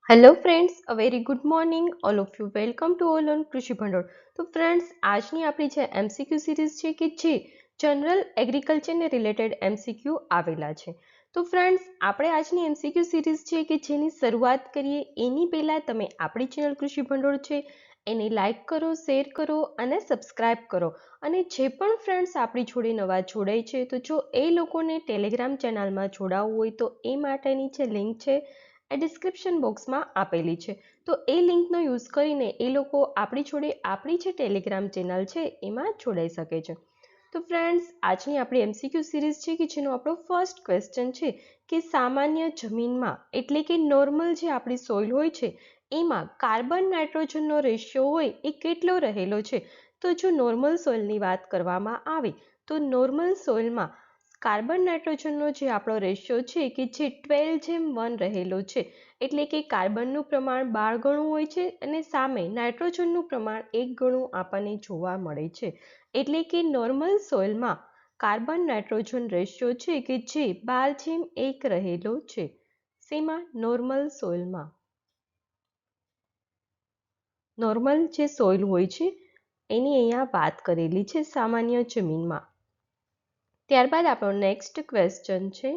Hello friends, a very good morning all of you. Welcome to all on કૃષિ ભંડોળ। તો friends, આજની આપણી જે એમસીક્યુ સિરીઝ છે કે જે જનરલ એગ્રીકલ્ચરને રિલેટેડ એમસીક્યુ આવેલા છે। તો ફ્રેન્ડ્સ, આપણે આજની એમસીક્યુ સિરીઝ છે કે જેની શરૂઆત કરીએ એની પહેલાં તમે આપણી ચેનલ કૃષિ ભંડોળ છે એને લાઇક કરો, શેર કરો અને સબસ્ક્રાઇબ કરો। અને જે પણ ફ્રેન્ડ્સ આપણી જોડે નવા જોડાય છે તો જો એ લોકોને ટેલિગ્રામ ચેનલમાં જોડાવવું હોય તો એ માટેની જે લિંક છે એ ડિસ્ક્રિપ્શન બોક્સમાં આપેલી છે। તો એ લિંકનો યુઝ કરીને એ લોકો આપણી જોડે આપણી જે ટેલિગ્રામ ચેનલ છે એમાં જોડાઈ શકે છે। તો ફ્રેન્ડ્સ, આજની આપણી એમસીક્યુ સિરીઝ છે કે જેનો આપણો ફર્સ્ટ ક્વેશ્ચન છે કે સામાન્ય જમીનમાં એટલે કે નોર્મલ જે આપણી સોઇલ હોય છે એમાં કાર્બન નાઇટ્રોજનનો રેશિયો હોય એ કેટલો રહેલો છે। તો જો નોર્મલ સોઇલની વાત કરવામાં આવે તો નોર્મલ સોઇલમાં કાર્બન નાઇટ્રોજનનો જે આપણો રેશિયો છે કે જે 12:1 રહેલો છે। એટલે કે કાર્બનનું પ્રમાણ 12 ગણું હોય છે અને સામે નાઇટ્રોજનનું પ્રમાણ 1 ગણું આપણને જોવા મળે છે। એટલે કે નોર્મલ સોઇલમાં કાર્બન નાઇટ્રોજન રેશિયો છે કે જે 12:1 રહેલો છે। શેમાં? નોર્મલ સોઇલમાં। નોર્મલ જે સોઇલ હોય છે એની અહીંયા વાત કરેલી છે સામાન્ય જમીનમાં। ત્યારબાદ આપણો નેક્સ્ટ ક્વેશ્ચન છે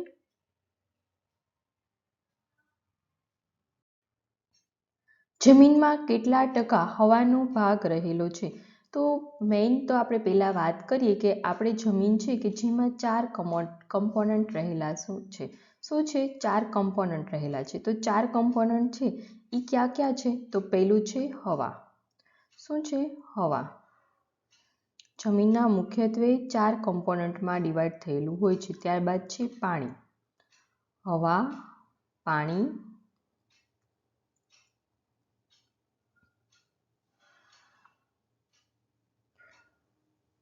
જમીનમાં કેટલા ટકા હવાનો ભાગ રહેલો છે। તો મેઇન તો આપણે પહેલાં વાત કરીએ કે આપણે જમીન છે કે જેમાં 4 કમ્પોનન્ટ રહેલા શું છે 4 કમ્પોનન્ટ રહેલા છે। તો 4 કમ્પોનન્ટ છે એ ક્યાં ક્યાં છે? તો પહેલું છે હવા। શું છે? હવા। જમીનના મુખ્યત્વે 4 કમ્પોનન્ટમાં ડિવાઈડ થયેલું હોય છે। ત્યારબાદ છે પાણી। હવા, પાણી,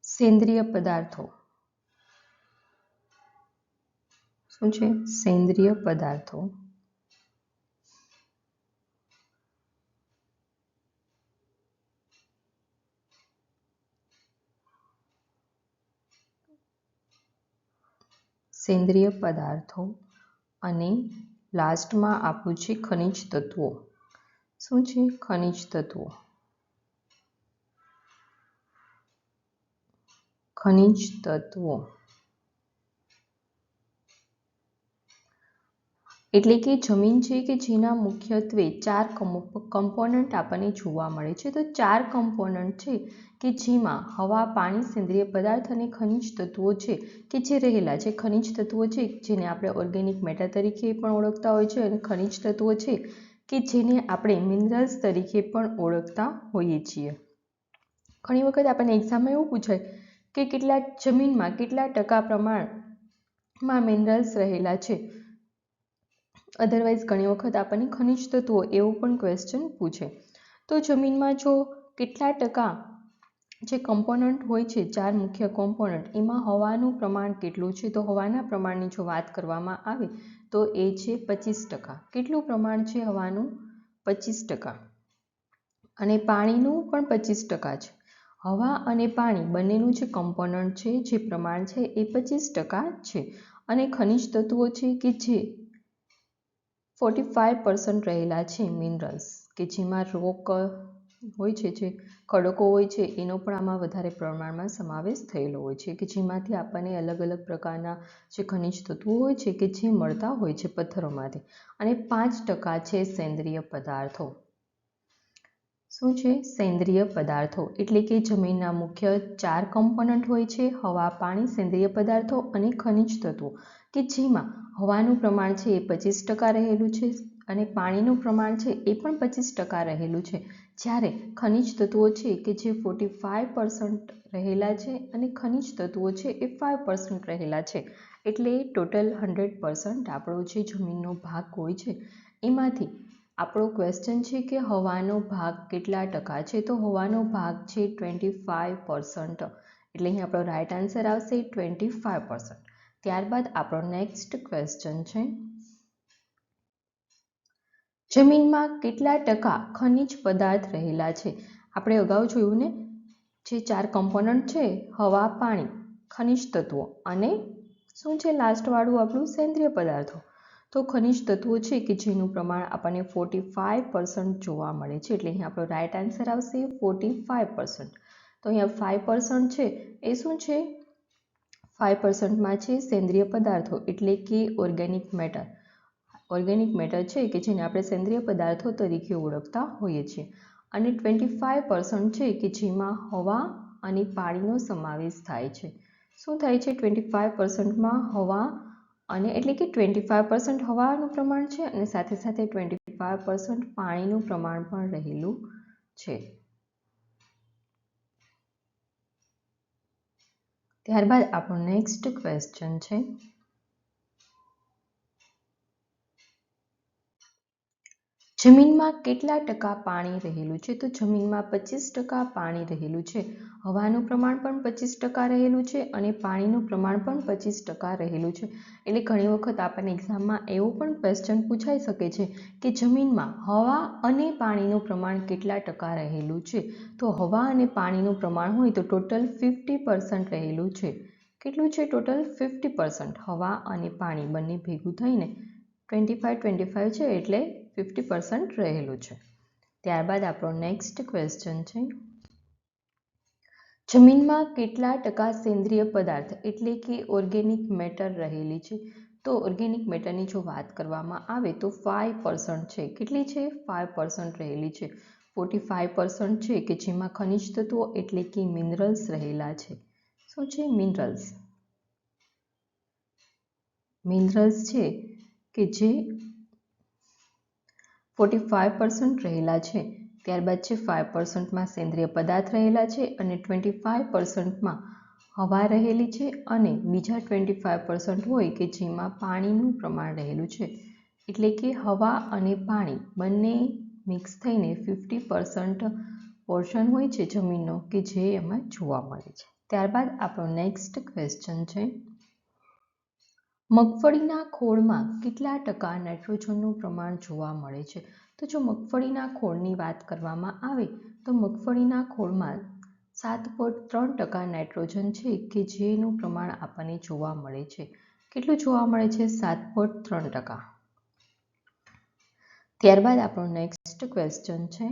સેન્દ્રિય પદાર્થો। શું છે? સેન્દ્રિય પદાર્થો। સેન્દ્રિય પદાર્થો અને લાસ્ટમાં આપણું છે ખનિજ તત્વો। શું છે? ખનિજ તત્વો। ખનિજ તત્વો એટલે કે જમીન છે કે જેના મુખ્યત્વે 4 કમ્પોનન્ટ આપણને જોવા મળે છે। તો 4 કમ્પોનન્ટ છે કે જેમાં હવા, પાણી, સેન્દ્રિય પદાર્થ અને ખનિજ તત્વો છે કે જે રહેલા છે। ખનિજ તત્વો છે જેને આપણે ઓર્ગેનિક મેટર તરીકે પણ ઓળખતા હોય છે અને ખનિજ તત્વો છે કે જેને આપણે મિનરલ્સ તરીકે પણ ઓળખતા હોઈએ છીએ। ઘણી વખત આપણને એક્ઝામમાં એવું પૂછાય કે કેટલા જમીનમાં કેટલા ટકા પ્રમાણમાં મિનરલ્સ રહેલા છે। અધરવાઇઝ ઘણી વખત આપણને ખનિજ તત્વો એવો પણ ક્વેશ્ચન પૂછે। તો જમીનમાં જો કેટલા ટકા જે કમ્પોનન્ટ હોય છે 4 મુખ્ય કમ્પોનન્ટ એમાં હવાનું પ્રમાણ કેટલું છે? તો હવાના પ્રમાણની જો વાત કરવામાં આવે તો એ છે 25%। કેટલું પ્રમાણ છે હવાનું? 25%। અને પાણીનું પણ 25% છે। હવા અને પાણી બંનેનું જે કમ્પોનન્ટ છે જે પ્રમાણ છે એ 25% છે। અને ખનિજ તત્વો છે કે જે 45% રહેલા છે મિનરલ્સ કે જેમાં રોક હોય છે, જે ખડકો હોય છે એનો પણ આમાં વધારે પ્રમાણમાં સમાવેશ થયેલો હોય છે કે જેમાંથી આપણને અલગ અલગ પ્રકારના જે ખનિજ તત્વો હોય છે કે જે મળતા હોય છે પથ્થરોમાંથી। અને 5% છે સેન્દ્રિય પદાર્થો। શું છે? સેન્દ્રિય પદાર્થો એટલે કે જમીનના મુખ્ય 4 કમ્પોનન્ટ હોય છે હવા, પાણી, સેન્દ્રિય પદાર્થો અને ખનિજ તત્વો કે જેમાં હવાનું પ્રમાણ છે એ 25% રહેલું છે અને પાણીનું પ્રમાણ છે એ પણ 25% રહેલું છે। જ્યારે ખનિજ તત્વો છે કે જે 45% રહેલા છે અને ખનિજ તત્વો છે એ 5% રહેલા છે। એટલે ટોટલ 100% આપણો જે જમીનનો ભાગ હોય છે એમાંથી આપણો ક્વેશ્ચન છે કે હવાનો ભાગ કેટલા ટકા છે? તો હવાનો ભાગ છે 25%। એટલે અહીં આપણો રાઈટ આન્સર આવશે 25%। ત્યારબાદ આપણો નેક્સ્ટ ક્વેશ્ચન છે જમીનમાં કેટલા ટકા ખનિજ પદાર્થ રહેલા છે? આપણે અગાઉ જોયું ને, જે 4 કમ્પોનન્ટ છે હવા, પાણી, ખનિજ તત્વો અને શું છે લાસ્ટવાળું આપણું? સેન્દ્રિય પદાર્થો। તો ખનિજ તત્વો છે કે જેનું પ્રમાણ આપણને 45% જોવા મળે છે, એટલે અહીંયા આપણો રાઈટ આન્સર આવશે 45%. તો અહીંયા 5% છે એ શું છે? 5%માં છે સેન્દ્રિય પદાર્થો એટલે કે ઓર્ગેનિક મેટર. ઓર્ગેનિક મેટર છે કે જેને આપણે સેન્દ્રિય પદાર્થો તરીકે ઓળખતા હોઈએ છીએ. અને 25% છે કે જેમાં હવા અને પાણીનો સમાવેશ થાય છે. શું થાય છે 25%માં? હવા અને એટલે કે 25% હવાનું પ્રમાણ છે અને સાથે સાથે 25% પાણીનું પ્રમાણ પણ રહેલું છે. ત્યારબાદ આપણો નેક્સ્ટ ક્વેશ્ચન છે, જમીનમાં કેટલા ટકા પાણી રહેલું છે? તો જમીનમાં 25% પાણી રહેલું છે. હવાનું પ્રમાણ પણ 25% રહેલું છે અને પાણીનું પ્રમાણ પણ 25% રહેલું છે. એટલે ઘણી વખત આપણને એક્ઝામમાં એવો પણ ક્વેશ્ચન પૂછાઈ શકે છે કે જમીનમાં હવા અને પાણીનું પ્રમાણ કેટલા ટકા રહેલું છે? તો હવા અને પાણીનું પ્રમાણ હોય તો ટોટલ 50% રહેલું છે. કેટલું છે ટોટલ? 50%. હવા અને પાણી બંને ભેગું થઈને 25 છે એટલે 50% રહેલું છે. ત્યારબાદ આપણો નેક્સ્ટ ક્વેશ્ચન છે, જમીનમાં કેટલા ટકા સેન્દ્રિય પદાર્થ એટલે કે ઓર્ગેનિક મેટર રહેલી છે? તો ઓર્ગેનિક મેટરની જો વાત કરવામાં આવે તો 5% છે. કેટલી છે? 5% રહેલી છે. 45% છે કે જેમાં ખનિજ તત્વો એટલે કે મિનરલ્સ રહેલા છે. શું છે? મિનરલ્સ. મિનરલ્સ છે કે જે 45% રહેલા છે. ત્યારબાદ છે 5%માં સેન્દ્રિય પદાર્થ રહેલા છે અને 25%માં હવા રહેલી છે અને બીજા 25% હોય કે જેમાં પાણીનું પ્રમાણ રહેલું છે. એટલે કે હવા અને પાણી બંને મિક્સ થઈને 50% પોર્શન હોય છે જમીનનો કે જે એમાં જોવા મળે છે. ત્યારબાદ આપણો નેક્સ્ટ ક્વેશ્ચન છે, મગફળીના ખોળમાં કેટલા ટકા નાઇટ્રોજનનું પ્રમાણ જોવા મળે છે? તો જો મગફળીના ખોળની વાત કરવામાં આવે તો મગફળીના ખોળમાં 7.3% નાઇટ્રોજન છે કે જેનું પ્રમાણ આપણને જોવા મળે છે. કેટલું જોવા મળે છે? 7.3%. ત્યારબાદ આપણો નેક્સ્ટ ક્વેશ્ચન છે,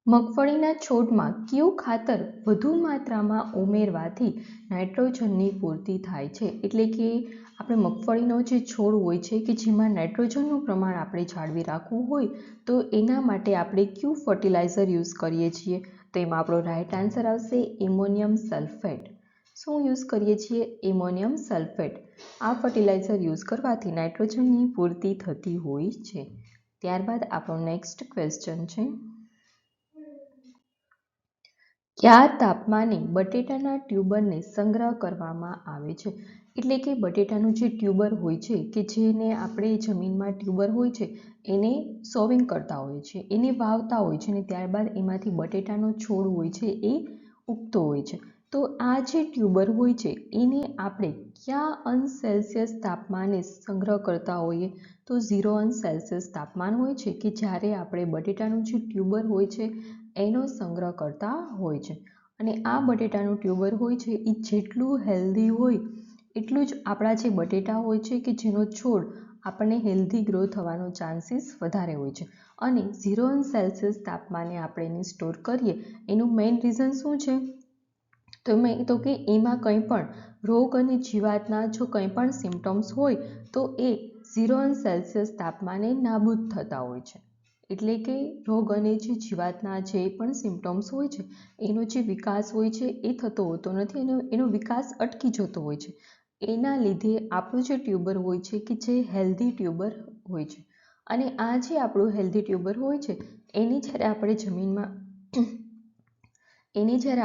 મગફળીના છોડમાં કયું ખાતર વધુ માત્રામાં ઉમેરવાથી નાઇટ્રોજનની પૂર્તિ થાય છે? એટલે કે આપણે મગફળીનો જે છોડ હોય છે કે જેમાં નાઇટ્રોજનનું પ્રમાણ આપણે જાળવી રાખવું હોય તો એના માટે આપણે કયું ફર્ટિલાઇઝર યુઝ કરીએ છીએ? તો એમાં આપણો રાઈટ આન્સર આવશે એમોનિયમ સલ્ફેટ. શું યુઝ કરીએ છીએ? Ammonium sulphate. આ ફર્ટિલાઇઝર યુઝ કરવાથી નાઇટ્રોજનની પૂર્તિ થતી હોય છે. ત્યારબાદ આપણો નેક્સ્ટ ક્વેશ્ચન છે, કયા તાપમાને બટેટાના ટ્યુબરને સંગ્રહ કરવામાં આવે છે? એટલે કે બટેટાનું જે ટ્યુબર હોય છે કે જેને આપણે જમીનમાં ટ્યુબર હોય છે એને સોવિંગ કરતા હોય છે, એને વાવતા હોય છે અને ત્યારબાદ એમાંથી બટેટાનો છોડ હોય છે એ ઉગતો હોય છે. તો આ જે ટ્યુબર હોય છે એને આપણે કયા અંશ સેલ્સિયસ તાપમાને સંગ્રહ કરતા હોઈએ? તો 0° તાપમાન હોય છે કે જ્યારે આપણે બટેટાનું જે ટ્યુબર હોય છે એનો સંગ્રહ કરતા હોય છે. અને આ બટેટાનું ટ્યુબર હોય છે એ જેટલું હેલ્ધી હોય એટલું જ આપણા જે બટેટા હોય છે કે જેનો છોડ આપણને હેલ્ધી ગ્રો થવાનો ચાન્સીસ વધારે હોય છે. અને 0° તાપમાને આપણે એને સ્ટોર કરીએ એનું મેઇન રીઝન શું છે? તો કે એમાં કંઈ પણ રોગ અને જીવાતના જો કંઈ પણ સિમ્ટમ્સ હોય તો એ 0° તાપમાને નાબૂદ થતા હોય છે. એટલે કે રોગ અને જે જીવાતના જે પણ સિમ્ટમ્સ હોય છે એનો જે વિકાસ હોય છે એ થતો હોતો નથી અને એનો વિકાસ અટકી જતો હોય છે. એના લીધે આપણું જે ટ્યુબર હોય છે કે જે હેલ્ધી ટ્યુબર હોય છે અને આ જે આપણું હેલ્ધી ટ્યુબર હોય છે એની જ્યારે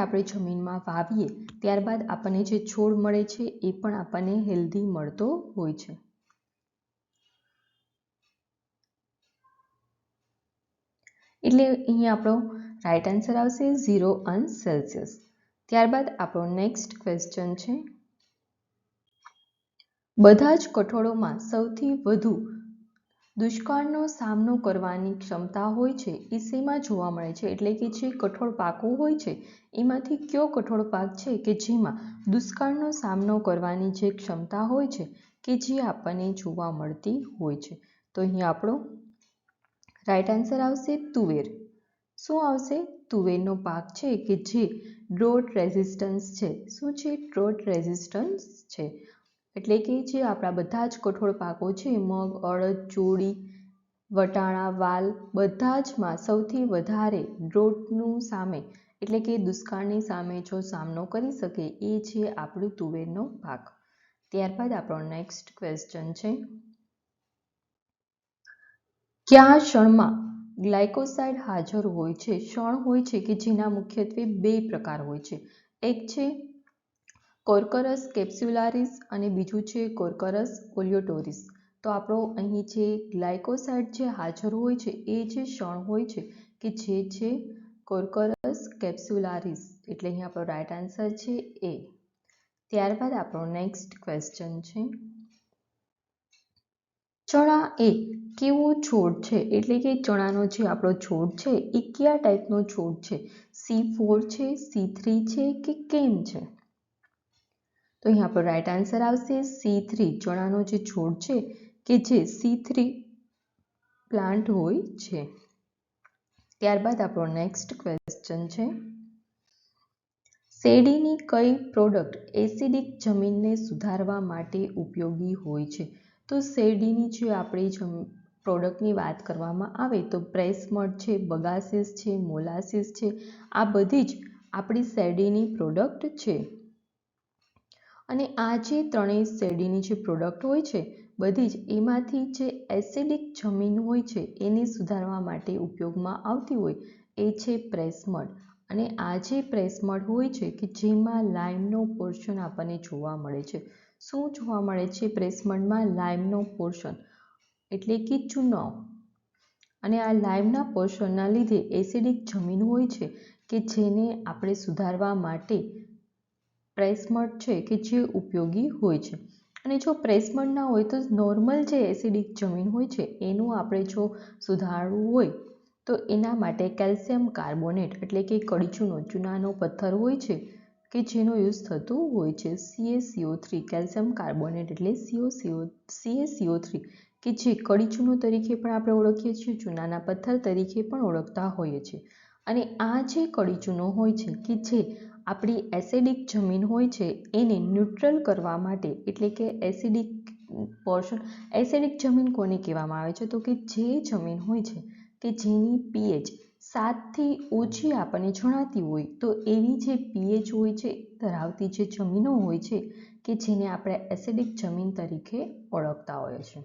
આપણે જમીનમાં વાવીએ ત્યારબાદ આપણને જે છોડ મળે છે એ પણ આપણને હેલ્ધી મળતો હોય છે. એટલે અહીંયા આપણો રાઈટ આન્સર આવશે 0°C. ત્યારબાદ આપણો નેક્સ્ટ ક્વેશ્ચન છે, બધા જ કઠોળોમાં સૌથી વધુ દુષ્કાળનો સામનો કરવાની ક્ષમતા હોય છે એ શેમાં જોવા મળે છે, એટલે કે જે કઠોળ પાકો હોય છે એમાંથી કયો કઠોળ પાક છે કે જેમાં દુષ્કાળનો સામનો કરવાની જે ક્ષમતા હોય છે કે જે આપણને જોવા મળતી હોય છે. તો અહીં આપણો રાઈટ આન્સર આવશે તુવેર. શું આવશે? તુવેરનો પાક છે કે જે ડ્રોટ રેઝિસ્ટન્સ છે. શું છે? ડ્રોટ રેઝિસ્ટન્સ છે. એટલે કે જે આપણા બધા જ કઠોળ પાકો છે, મગ, અડદ, ચોળી, વટાણા, વાલ, બધા જમાં સૌથી વધારે ડ્રોટનું સામે એટલે કે દુષ્કાળની સામે જો સામનો કરી શકે એ છે આપણું તુવેરનો પાક. ત્યારબાદ આપણો નેક્સ્ટ ક્વેશ્ચન છે, કયા શણમાં ગ્લાયકોસાઇડ હાજર હોય છે? શણ હોય છે કે જેના મુખ્યત્વે બે પ્રકાર હોય છે. એક છે કોર્કોરસ કેપ્સ્યુલારિસ અને બીજું છે કોર્કોરસ ઓલિયોટોરિસ. તો આપણો અહીં જે ગ્લાયકોસાઇડ જે હાજર હોય છે એ જે શણ હોય છે કે જે છે કોર્કોરસ કેપ્સ્યુલારિસ. એટલે અહીં આપણો રાઈટ આન્સર છે એ. ત્યારબાદ આપણો નેક્સ્ટ ક્વેશ્ચન છે, ચણા એ કેવો છોડ છે? એટલે કે ચણાનો જે આપણો છોડ છે એ કયા ટાઈપનો છોડ છે? C4 છે, C3 છે કે કેમ છે? તો અહીં આપણો રાઈટ આન્સર આવશે C3. ચણાનો જે છોડ છે કે જે C3 પ્લાન્ટ હોય છે. ત્યારબાદ આપણો નેક્સ્ટ ક્વેશ્ચન છે, શેરડીની કઈ પ્રોડક્ટ એસિડિક જમીનને સુધારવા માટે ઉપયોગી હોય છે? તો શેરડીની જે આપણી પ્રોડક્ટની વાત કરવામાં આવે તો પ્રેસ મડ છે, બગાસીસ છે, મોલાસીસ છે, આ બધી જ આપણી શેરડીની પ્રોડક્ટ છે. અને આ જે ત્રણેય શેરડીની જે પ્રોડક્ટ હોય છે બધી જ એમાંથી જે એસિડિક જમીન હોય છે એને સુધારવા માટે ઉપયોગમાં આવતી હોય એ છે પ્રેસ મડ. અને આ જે પ્રેસ મડ હોય છે કે જેમાં લાઇમનો પોર્શન આપણને જોવા મળે છે. શું જોવા મળે છે પ્રેસ મડમાં? લાઇમનો પોર્શન એટલે કે ચૂનો. અને આ લાઇમના પોર્શનના લીધે એસિડિક જમીન હોય છે કે જેને આપણે સુધારવા માટે પ્રેસ મડ છે કે જે ઉપયોગી હોય છે. અને જો પ્રેસ મડ ના હોય તો નોર્મલ જે એસિડિક જમીન હોય છે એનું આપણે જો સુધારવું હોય તો એના માટે કેલ્શિયમ કાર્બોનેટ એટલે કે ચૂનાનો પથ્થર હોય છે કે જેનો યુઝ થતું હોય છે CaCO3. કેલ્શિયમ કાર્બોનેટ એટલે CaCO3 કે જે કડીચૂનો તરીકે પણ આપણે ઓળખીએ છીએ, ચૂનાના પથ્થર તરીકે પણ ઓળખતા હોઈએ છીએ. અને આ જે કડીચૂનો હોય છે કે જે આપણી એસિડિક જમીન હોય છે એને ન્યુટ્રલ કરવા માટે એટલે કે એસિડિક પોર્શન, એસિડિક જમીન કોને કહેવામાં આવે છે? તો કે જે જમીન હોય છે કે જેની pH 7થી ઓછી આપણને જણાતી હોય તો એવી જે pH હોય છે ધરાવતી જે જમીનો હોય છે કે જેને આપણે એસિડિક જમીન તરીકે ઓળખતા હોઈએ છીએ.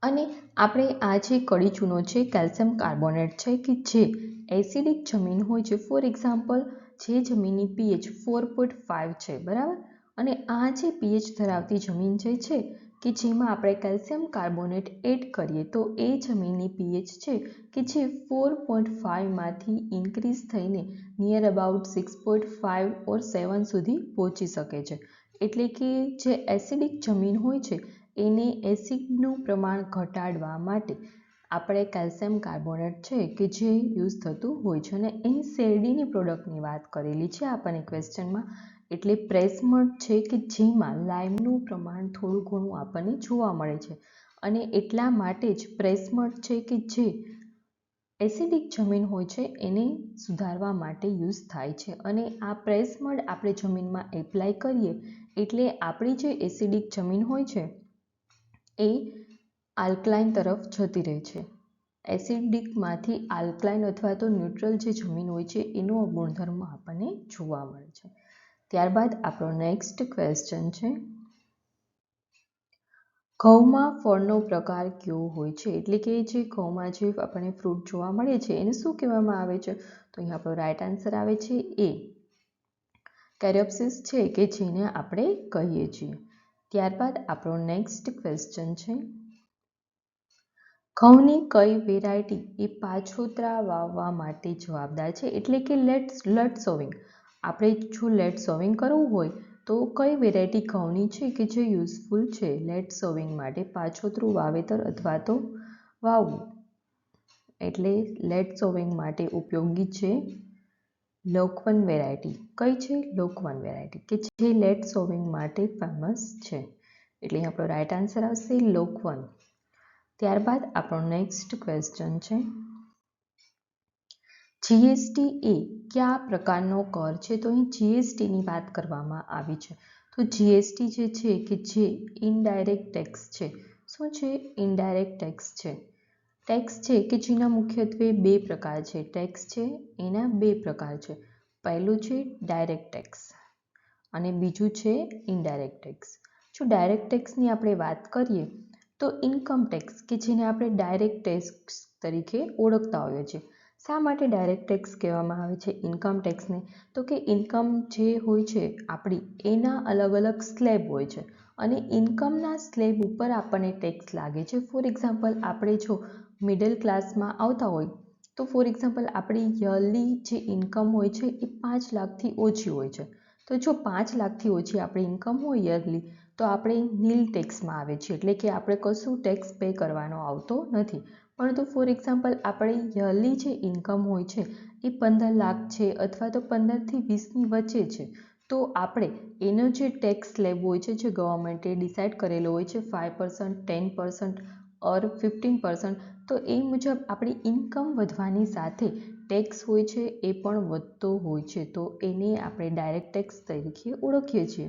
અને આપણે આ જે કડીચૂનો છે કેલ્શિયમ કાર્બોનેટ છે કે જે એસિડિક જમીન હોય છે, ફોર એક્ઝામ્પલ જે જમીનની pH 4.5 છે, બરાબર, અને આ જે pH ધરાવતી જમીન જે છે કે જેમાં આપણે કેલ્શિયમ કાર્બોનેટ એડ કરીએ તો એ જમીનની pH છે કે જે 4.5માંથી ઇન્ક્રીઝ થઈને નિયર અબાઉટ 6.5 ઓર 7 સુધી પહોંચી શકે છે. એટલે કે જે એસિડિક જમીન હોય છે એને એસિડનું પ્રમાણ ઘટાડવા માટે આપણે કેલ્શિયમ કાર્બોનેટ છે કે જે યુઝ થતું હોય છે. અને અહીં શેરડીની પ્રોડક્ટની વાત કરેલી છે આપણને ક્વેશ્ચનમાં, એટલે પ્રેસ મડ છે કે જેમાં લાઇમનું પ્રમાણ થોડું ઘણું આપણને જોવા મળે છે. અને એટલા માટે જ પ્રેસ મડ છે કે જે એસિડિક જમીન હોય છે એને સુધારવા માટે યુઝ થાય છે. અને આ પ્રેસ મડ આપણે જમીનમાં એપ્લાય કરીએ એટલે આપણી જે એસિડિક જમીન હોય છે એ આલ્કલાઇન તરફ જતી રહે છે. એસિડિકમાંથી આલ્કલાઇન અથવા તો ન્યુટ્રલ જે જમીન હોય છે એનો ગુણધર્મ આપણને જોવા મળે છે. ત્યારબાદ આપણો નેક્સ્ટ ક્વેશ્ચન છે, ઘઉંમાં ફળનો પ્રકાર કયો હોય છે? એટલે કે જે ઘઉંમાં જે આપણને ફ્રૂટ જોવા મળે છે એને શું કહેવામાં આવે છે? તો અહીં આપણો રાઈટ આન્સર આવે છે એ, કેરોપ્સિસ છે કે જેને આપણે કહીએ છીએ. ત્યારબાદ આપણો નેક્સ્ટ ક્વેશ્ચન છે, ઘઉંની કઈ વેરાયટી એ પાછોતરા વાવવા માટે જવાબદાર છે? એટલે કે લેટ સોવિંગ. આપણે જો લેટ સોવિંગ કરવું હોય તો કઈ વેરાયટી ઘઉંની છે કે જે યુઝફુલ છે લેટ સોવિંગ માટે, પાછોતરું વાવેતર અથવા તો વાવવું, એટલે લેટ સોવિંગ માટે ઉપયોગી છે લોકવન વેરાયટી. કઈ છે? લોકવન વેરાયટી કે જે લેટ સોવિંગ માટે ફેમસ છે, એટલે આપણો રાઈટ આન્સર આવશે લોકવન. ત્યારબાદ આપણો નેક્સ્ટ ક્વેશ્ચન છે, જીએસટી એ કયા પ્રકારનો કર છે? તો અહીં જીએસટીની વાત કરવામાં આવી છે. તો જીએસટી જે છે કે જે ઇનડાયરેક્ટ ટેક્સ છે. શું છે? ઇનડાયરેક્ટ ટેક્સ છે. ટેક્સ છે કે જેના મુખ્યત્વે બે પ્રકાર છે. ટેક્સ છે એના બે પ્રકાર છે. પહેલું છે ડાયરેક્ટ ટેક્સ અને બીજું છે ઇનડાયરેક્ટ ટેક્સ. જો ડાયરેક્ટ ટેક્સની આપણે વાત કરીએ તો ઇન્કમ ટેક્સ કે જેને આપણે ડાયરેક્ટ ટેક્સ તરીકે ઓળખતા હોઈએ છીએ. શા માટે ડાયરેક્ટ ટેક્સ કહેવામાં આવે છે ઇન્કમ ટેક્સને? તો કે ઇન્કમ જે હોય છે આપણી એના અલગ અલગ સ્લેબ હોય છે અને ઇન્કમના સ્લેબ ઉપર આપણને ટેક્સ લાગે છે. ફોર એક્ઝામ્પલ, આપણે જો મિડલ ક્લાસમાં આવતા હોય તો ફોર એક્ઝામ્પલ આપણી યરલી જે ઇન્કમ હોય છે એ 5 લાખથી ઓછી હોય છે. તો જો 5 લાખથી ઓછી આપણી ઇન્કમ હોય યરલી તો આપણે નીલ ટેક્સમાં આવે છે, એટલે કે આપણે કશું ટેક્સ પે કરવાનો આવતો નથી. પરંતુ ફોર એક્ઝામ્પલ આપણી યરલી જે ઇન્કમ હોય છે એ 15 લાખ છે અથવા તો 15થી 20ની વચ્ચે છે, તો આપણે એનો જે ટેક્સ સ્લેબ હોય છે જે ગવર્મેન્ટે ડિસાઇડ કરેલો હોય છે 5%, 10% ઓર 15%, તો એ મુજબ આપણી ઇન્કમ વધવાની સાથે ટેક્સ હોય છે એ પણ વધતો હોય છે, તો એને આપણે ડાયરેક્ટ ટેક્સ તરીકે ઓળખીએ છીએ.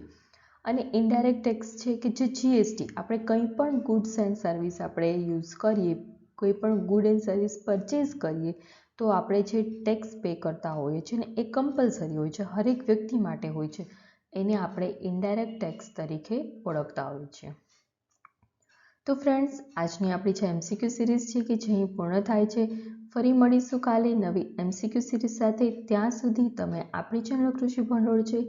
અને ઇનડાયરેક્ટ ટેક્સ છે કે જે જીએસટી, આપણે કંઈ પણ ગુડ્સ એન્ડ સર્વિસ આપણે યુઝ કરીએ, કોઈ પણ ગુડ એન્ડ સર્વિસ પરચેઝ કરીએ તો આપણે જે ટેક્સ પે કરતા હોઈએ છીએ ને એ કમ્પલસરી હોય છે, હરેક વ્યક્તિ માટે હોય છે, એને આપણે ઇનડાયરેક્ટ ટેક્સ તરીકે ઓળખતા હોઈએ છીએ. તો ફ્રેન્ડ્સ, આજની આપણી જે એમસીક્યુ સિરીઝ છે કે જે અહીં પૂર્ણ થાય છે. ફરી મળીશું કાલે નવી એમસીક્યુ સિરીઝ સાથે. ત્યાં સુધી તમે આપણી ચેનલ કૃષિ ભંડોળ છે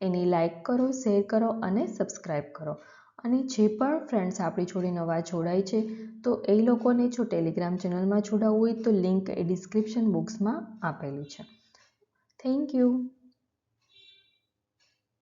એને લાઇક કરો, શેર કરો અને સબસ્ક્રાઈબ કરો. અને જે પણ ફ્રેન્ડ્સ આપણી જોડે નવા જોડાય છે તો એ લોકોને જો ટેલિગ્રામ ચેનલમાં જોડાવવું હોય તો લિંક એ ડિસ્ક્રિપ્શન બોક્સમાં આપેલી છે. Thank you.